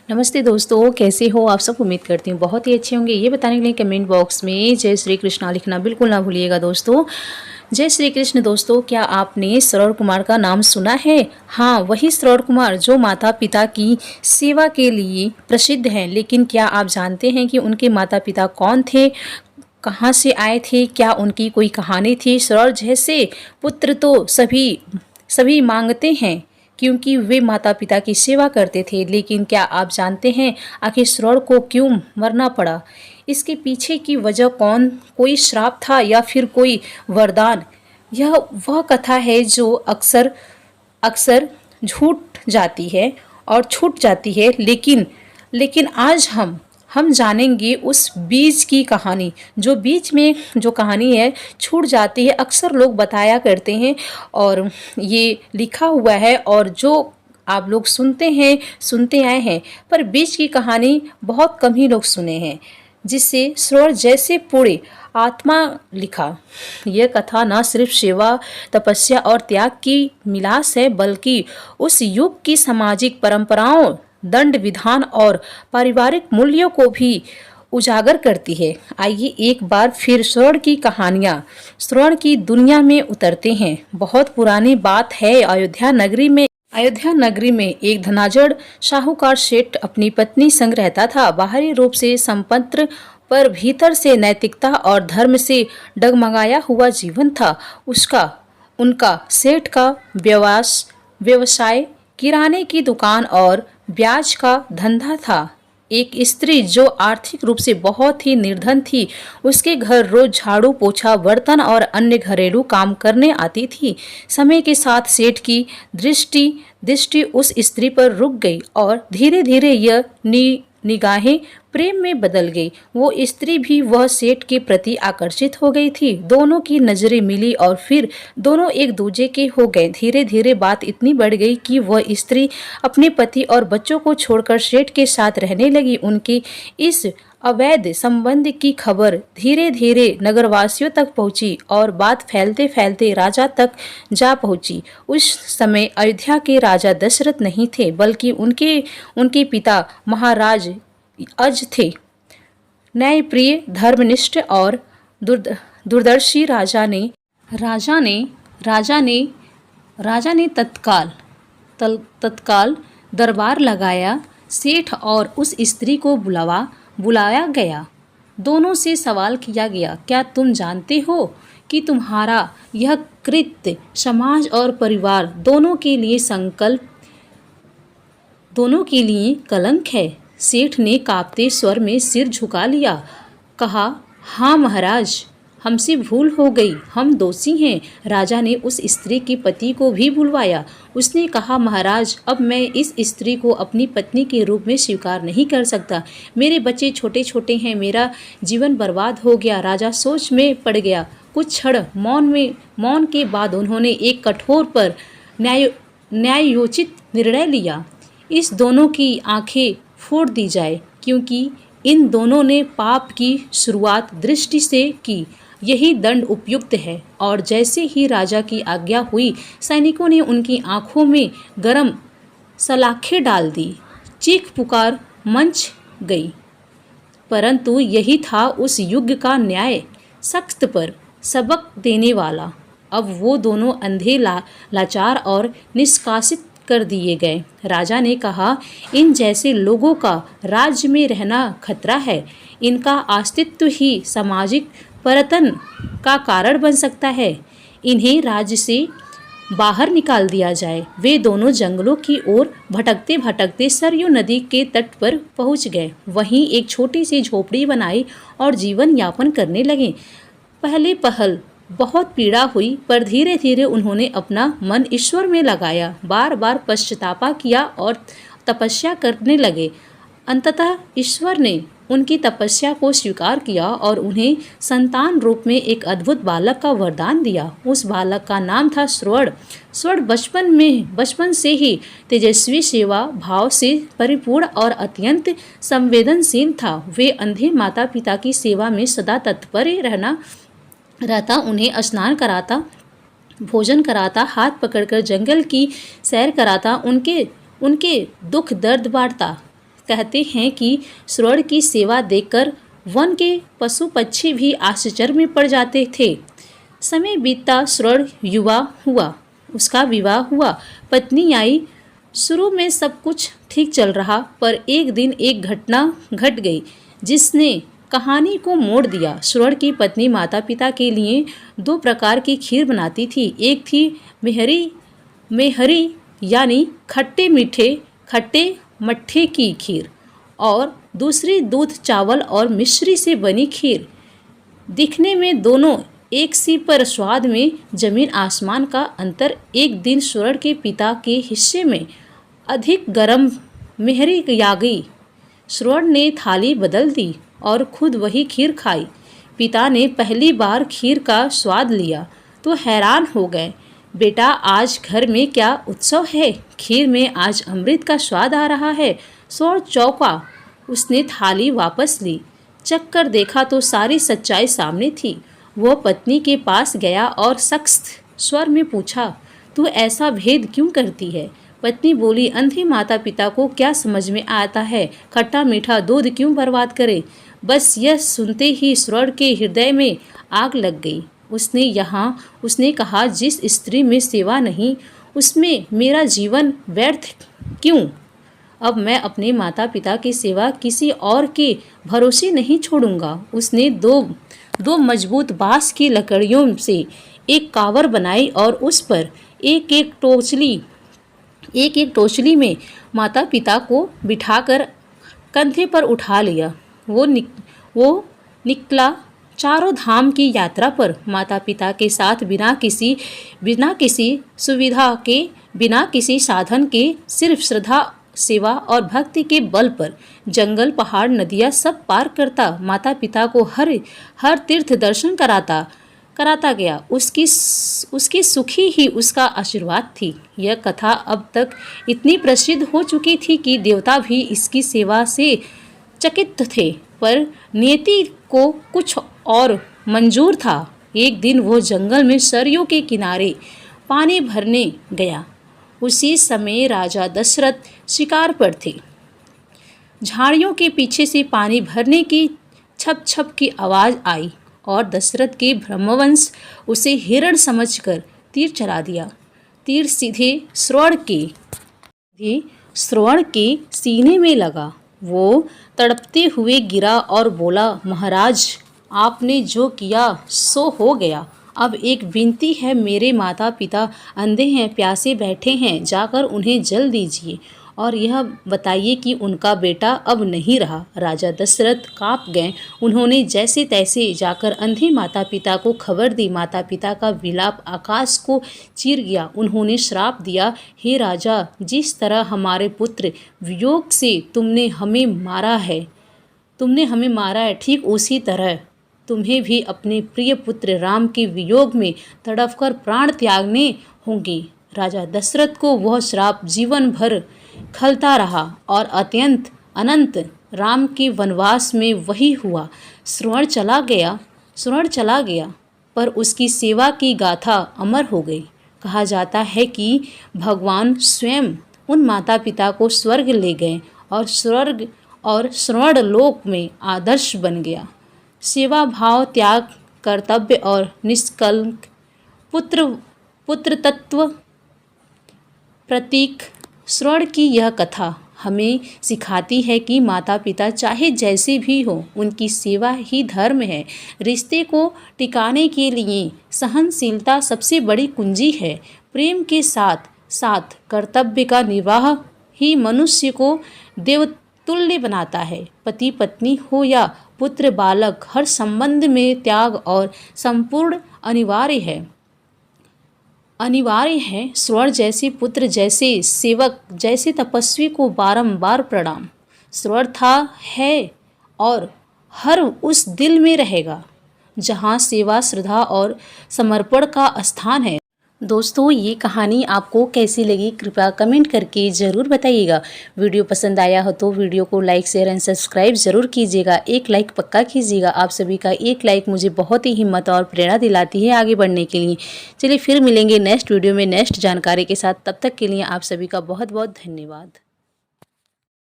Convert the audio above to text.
नमस्ते दोस्तों, कैसे हो आप सब। उम्मीद करती हूँ बहुत ही अच्छे होंगे। ये बताने के लिए कमेंट बॉक्स में जय श्री कृष्णा लिखना बिल्कुल ना भूलिएगा दोस्तों। जय श्री कृष्ण दोस्तों, क्या आपने श्रवण कुमार का नाम सुना है? हाँ, वही श्रवण कुमार जो माता पिता की सेवा के लिए प्रसिद्ध हैं। लेकिन क्या आप जानते हैं कि उनके माता पिता कौन थे, कहाँ से आए थे, क्या उनकी कोई कहानी थी? श्रवण जैसे पुत्र तो सभी सभी मांगते हैं क्योंकि वे माता पिता की सेवा करते थे। लेकिन क्या आप जानते हैं आखिर श्रवण को क्यों मरना पड़ा? इसके पीछे की वजह कौन, कोई श्राप था या फिर कोई वरदान? यह वह कथा है जो अक्सर अक्सर झूठ जाती है और छूट जाती है। लेकिन लेकिन आज हम जानेंगे उस बीज की कहानी, जो बीच में जो कहानी है छूट जाती है। अक्सर लोग बताया करते हैं और ये लिखा हुआ है और जो आप लोग सुनते आए हैं, पर बीच की कहानी बहुत कम ही लोग सुने हैं, जिससे श्रवण जैसे पूरे आत्मा लिखा। यह कथा न सिर्फ सेवा, तपस्या और त्याग की मिलास है, बल्कि उस युग की सामाजिक परंपराओं, दंड विधान और पारिवारिक मूल्यों को भी उजागर करती है। आइए एक बार फिर श्रवण की दुनिया में उतरते हैं। बहुत पुरानी बात है। अयोध्या नगरी में एक धनाढ्य साहूकार सेठ अपनी पत्नी संग रहता था। बाहरी रूप से संपन्न पर भीतर से नैतिकता और धर्म से डगमगाया हुआ जीवन था उनका सेठ का व्यवसाय किराने की दुकान और ब्याज का धंधा था। एक स्त्री जो आर्थिक रूप से बहुत ही निर्धन थी, उसके घर रोज झाड़ू पोछा, बर्तन और अन्य घरेलू काम करने आती थी। समय के साथ सेठ की दृष्टि उस स्त्री पर रुक गई और धीरे धीरे यह निगाहें प्रेम में बदल गई। वो स्त्री भी वह सेठ के प्रति आकर्षित हो गई थी। दोनों की नजरें मिली और फिर दोनों एक दूसरे के हो गए। धीरे धीरे बात इतनी बढ़ गई कि वह स्त्री अपने पति और बच्चों को छोड़कर सेठ के साथ रहने लगी। उनके इस अवैध संबंध की खबर धीरे धीरे नगरवासियों तक पहुंची और बात फैलते फैलते राजा तक जा पहुंची। उस समय अयोध्या के राजा दशरथ नहीं थे, बल्कि उनके पिता महाराज अज थे। न्यायप्रिय, धर्मनिष्ठ और दूरदर्शी राजा ने तत्काल दरबार लगाया। सेठ और उस स्त्री को बुलाया गया। दोनों से सवाल किया गया, क्या तुम जानते हो कि तुम्हारा यह कृत्य समाज और परिवार दोनों के लिए कलंक है? सेठ ने कांपते स्वर में सिर झुका लिया, कहा, हाँ महाराज, हमसे भूल हो गई, हम दोषी हैं। राजा ने उस स्त्री के पति को भी बुलवाया। उसने कहा, महाराज, अब मैं इस स्त्री को अपनी पत्नी के रूप में स्वीकार नहीं कर सकता। मेरे बच्चे छोटे छोटे हैं, मेरा जीवन बर्बाद हो गया। राजा सोच में पड़ गया। कुछ क्षण मौन के बाद उन्होंने एक कठोर पर न्यायोचित निर्णय लिया। इस दोनों की आंखें फोड़ दी जाए, क्योंकि इन दोनों ने पाप की शुरुआत दृष्टि से की। यही दंड उपयुक्त है। और जैसे ही राजा की आज्ञा हुई, सैनिकों ने उनकी आंखों में गरम सलाखें डाल दी। चीख पुकार मंच गई। परंतु यही था उस युग का न्याय, सख्त पर सबक देने वाला। अब वो दोनों अंधे, लाचार और निष्कासित कर दिए गए। राजा ने कहा, इन जैसे लोगों का राज्य में रहना खतरा है। इनका अस्तित्व ही सामाजिक पतन का कारण बन सकता है। इन्हें राज्य से बाहर निकाल दिया जाए। वे दोनों जंगलों की ओर भटकते भटकते सरयू नदी के तट पर पहुंच गए। वहीं एक छोटी सी झोपड़ी बनाई और जीवन यापन करने लगे। पहले पहल बहुत पीड़ा हुई, पर धीरे धीरे उन्होंने अपना मन ईश्वर में लगाया। बार बार पश्चाताप किया और तपस्या करने लगे। अंततः ईश्वर ने उनकी तपस्या को स्वीकार किया और उन्हें संतान रूप में एक अद्भुत बालक का वरदान दिया। उस बालक का नाम था श्रवण। श्रवण बचपन से ही तेजस्वी, सेवा भाव से परिपूर्ण और अत्यंत संवेदनशील था। वे अंधे माता पिता की सेवा में सदा तत्पर रहता, उन्हें स्नान कराता, भोजन कराता, हाथ पकड़कर जंगल की सैर कराता, उनके दुख दर्द बांटता। कहते हैं कि सूअर की सेवा देखकर वन के पशु पक्षी भी आश्चर्य में पड़ जाते थे। समय बीतता, सूअर युवा हुआ, उसका विवाह हुआ, पत्नी आई। शुरू में सब कुछ ठीक चल रहा, पर एक दिन एक घटना घट गई जिसने कहानी को मोड़ दिया। सूअर की पत्नी माता पिता के लिए 2 प्रकार की खीर बनाती थी। एक थी मेहरी यानी खट्टे मट्ठे की खीर, और दूसरी दूध चावल और मिश्री से बनी खीर। दिखने में दोनों एक सी, पर स्वाद में जमीन आसमान का अंतर। एक दिन सूअर के पिता के हिस्से में अधिक गर्म मेहरी आ गई। सूअर ने थाली बदल दी और खुद वही खीर खाई। पिता ने पहली बार खीर का स्वाद लिया तो हैरान हो गए। बेटा, आज घर में क्या उत्सव है? खीर में आज अमृत का स्वाद आ रहा है। सूअर चौंका। उसने थाली वापस ली, चख कर देखा तो सारी सच्चाई सामने थी। वह पत्नी के पास गया और सख्त स्वर में पूछा, तू ऐसा भेद क्यों करती है? पत्नी बोली, अंधे माता पिता को क्या समझ में आता है? खट्टा मीठा दूध क्यों बर्बाद करे? बस यह सुनते ही सूअर के हृदय में आग लग गई। उसने कहा, जिस स्त्री में सेवा नहीं, उसमें मेरा जीवन व्यर्थ क्यों? अब मैं अपने माता पिता की सेवा किसी और के भरोसे नहीं छोड़ूंगा। उसने दो मजबूत बांस की लकड़ियों से एक कावर बनाई और उस पर एक एक टोचली में माता पिता को बिठाकर कंधे पर उठा लिया। वो निकला चारों धाम की यात्रा पर। माता पिता के साथ बिना किसी सुविधा के, बिना किसी साधन के, सिर्फ श्रद्धा, सेवा और भक्ति के बल पर जंगल, पहाड़, नदियाँ सब पार करता माता पिता को हर तीर्थ दर्शन कराता गया। उसकी सुखी ही उसका आशीर्वाद थी। यह कथा अब तक इतनी प्रसिद्ध हो चुकी थी कि देवता भी इसकी सेवा से चकित थे, पर नियति को कुछ और मंजूर था। एक दिन वो जंगल में सरयू के किनारे पानी भरने गया। उसी समय राजा दशरथ शिकार पर थे। झाड़ियों के पीछे से पानी भरने की छप छप की आवाज़ आई और दशरथ के ब्रह्मवंश उसे हिरण समझकर तीर चला दिया। तीर सीधे श्रवण के सीने में लगा। वो तड़पते हुए गिरा और बोला, महाराज, आपने जो किया सो हो गया। अब एक विनती है, मेरे माता पिता अंधे हैं, प्यासे बैठे हैं, जाकर उन्हें जल दीजिए और यह बताइए कि उनका बेटा अब नहीं रहा। राजा दशरथ कांप गए। उन्होंने जैसे तैसे जाकर अंधे माता पिता को खबर दी। माता पिता का विलाप आकाश को चीर गया। उन्होंने श्राप दिया, हे राजा, जिस तरह हमारे पुत्र वियोग से तुमने हमें मारा है, ठीक उसी तरह तुम्हें भी अपने प्रिय पुत्र राम के वियोग में तड़पकर प्राण त्यागने होंगे। राजा दशरथ को वह श्राप जीवन भर खलता रहा और अनंत राम के वनवास में वही हुआ। श्रवण चला गया, पर उसकी सेवा की गाथा अमर हो गई। कहा जाता है कि भगवान स्वयं उन माता पिता को स्वर्ग ले गए और श्रवण लोक में आदर्श बन गया। सेवा भाव, त्याग, कर्तव्य और निष्कलंक पुत्र तत्व प्रतीक श्रवण की यह कथा हमें सिखाती है कि माता पिता चाहे जैसे भी हो, उनकी सेवा ही धर्म है। रिश्ते को टिकाने के लिए सहनशीलता सबसे बड़ी कुंजी है। प्रेम के साथ साथ कर्तव्य का निर्वाह ही मनुष्य को देवतुल्य बनाता है। पति पत्नी हो या पुत्र बालक, हर संबंध में त्याग और संपूर्ण अनिवार्य है। श्रवण जैसे पुत्र, जैसे सेवक, जैसे तपस्वी को बारंबार प्रणाम। श्रवण था, है और हर उस दिल में रहेगा जहाँ सेवा, श्रद्धा और समर्पण का स्थान है। दोस्तों, ये कहानी आपको कैसी लगी कृपया कमेंट करके ज़रूर बताइएगा। वीडियो पसंद आया हो तो वीडियो को लाइक, शेयर एंड सब्सक्राइब ज़रूर कीजिएगा। एक लाइक पक्का कीजिएगा। आप सभी का एक लाइक मुझे बहुत ही हिम्मत और प्रेरणा दिलाती है आगे बढ़ने के लिए। चलिए फिर मिलेंगे नेक्स्ट वीडियो में नेक्स्ट जानकारी के साथ। तब तक के लिए आप सभी का बहुत बहुत धन्यवाद।